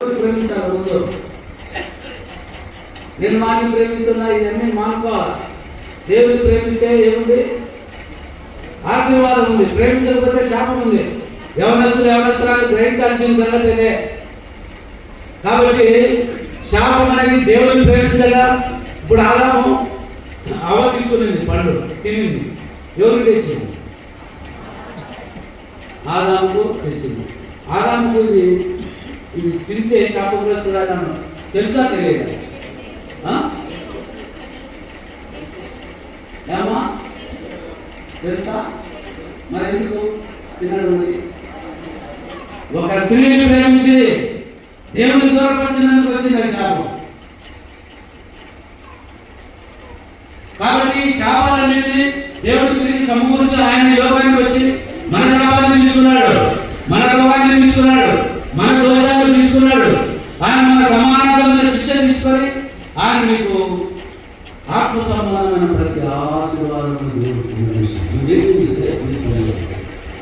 ప్రేమించాలి. ముందు నేను వాడిని ప్రేమిస్తున్నా, ఇవన్నీ మానుకోవాలి. దేవుని ప్రేమిస్తే ఏముంది? ఆశీర్వాదం ఉంది. ప్రేమించకపోతే శాపం ఉంది. యవనస్తురాలు గ్రహించాల్సిన సంగతి. కాబట్టి శాపం అనేది దేవుని ప్రేమించగా. ఇప్పుడు ఆదాము అవ్వ తీసుకునింది, పండు తినింది. ఎవరికి తెచ్చింది? ఆదాముకు తెచ్చింది. ఆదాముకు ఇది తింటే శాపగ్రస్తురాలను తెలుసా తెలియదా? ఏమా తెలుసా? మరి ఎందుకు తినడు? ఒక స్త్రీని ప్రేమించి దేవుని దూరపరిచినందుకు వచ్చింది శాపం. కాబట్టి శాపాలన్నింటినీ దేవుడు తిరిగి సమకూర్చి ఆయన యోగానికి వచ్చి మన శాపాన్ని తీసుకున్నాడు, మన రోగాన్ని తీసుకున్నాడు, మన దోషాన్ని తీసుకున్నాడు. ఆయన మన సమానమైన శిక్ష తీసుకొని ఆయన మీకు ఆత్మ సంబంధమైన ప్రతి ఆశీర్వాదం దేవుడు